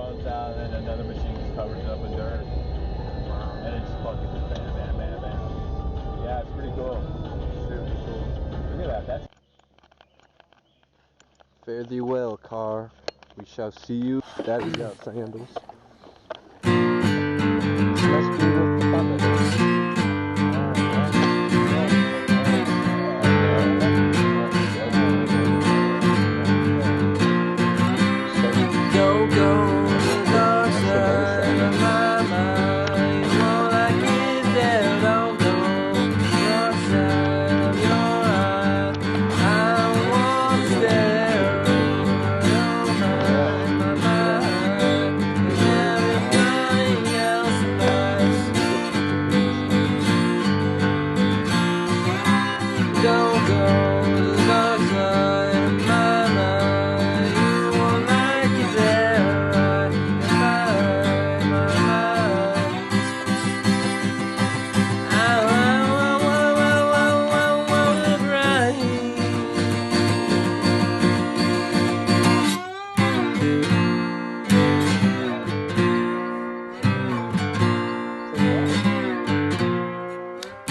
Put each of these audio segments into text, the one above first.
runs out, and then another machine just covers it up with dirt. And it's fucking just bam, bam, bam, bam. Yeah, it's pretty cool. Super cool. Look at that. That's Fare thee well, car. We shall see you. Daddy's got sandals. Let's do with the button.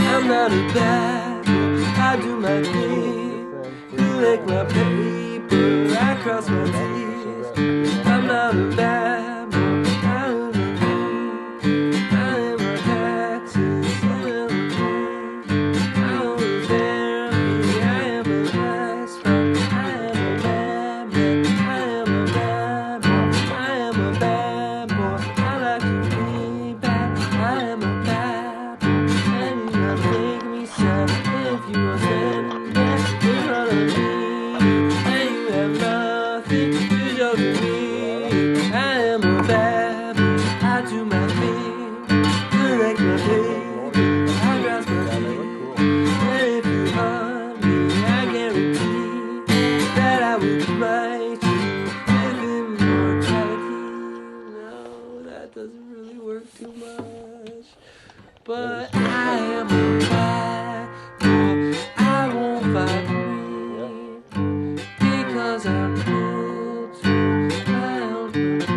I'm not a bad boy, I do my thing. You lick my paper, I cross my T's. I'm not a bad boy, I do my thing. I am my taxes, I am a thing. I am therapy, I am a nice friend. I am a bad man, I am a bad boy. I am a bad boy, I like to be bad. I am a bad boy. Make me sad if you are standing there in front of me and you have nothing to show to me. I am a bad boy, I do my thing, correct my thing, I grasp my teeth. And if you hurt me, I guarantee that I will bite you with immortality. No, that doesn't really work too much. But I am a bad boy, I won't fight me, because I'm cool too, I don't agree.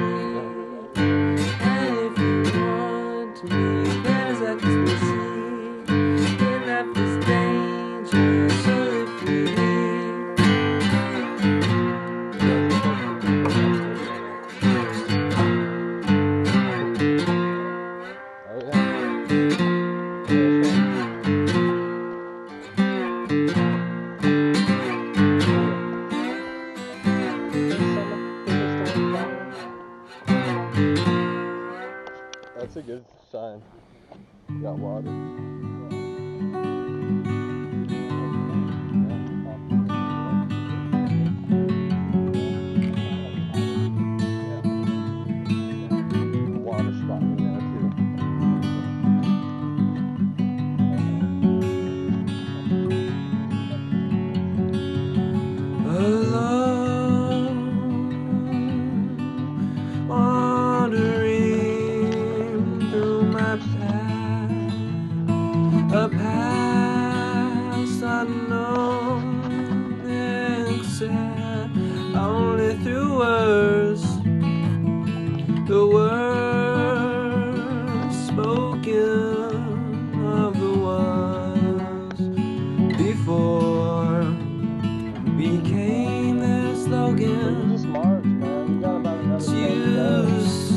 And if you want me, there's ecstasy, and life is dangerous, so if we That's a good sign. Got water. Water spot in there too. alone, wandering through my path, a past unknown, except only through words, the words spoken of the ones before became their slogan. Smart, man. You got about another Choose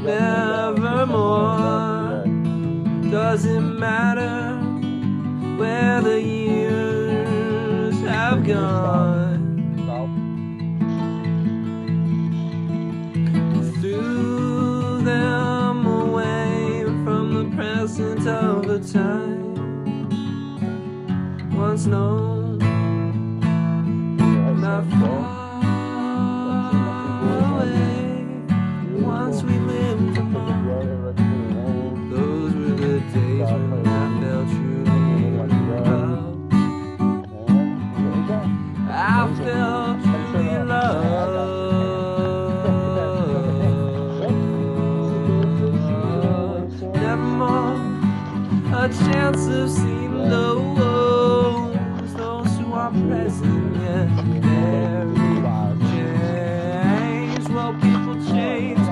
nevermore. Doesn't matter where the years have gone. Threw them away from the present of the time once known. Not far away. Once we lived among. Those were the days when I felt truly loved. I felt truly loved. Nevermore a chance of seeing those who are present yet. Very change. Well, people change.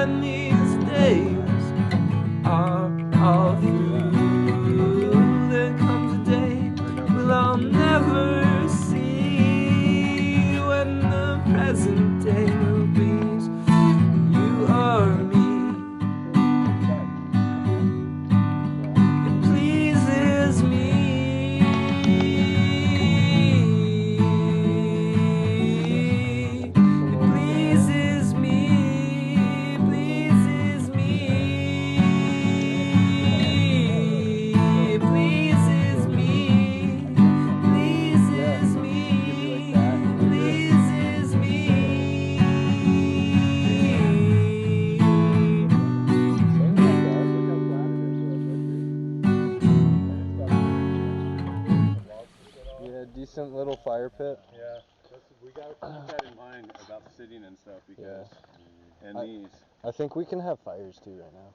when these days are all through, there comes a day we'll all never see, when the present day will be you or me. It pleases me. It pleases me. It pleases me. It pleases me. Pleases me. Pleases me. Yeah, decent little fire pit. Yeah, we gotta keep that in mind about sitting and stuff because, and I think we can have fires too right now.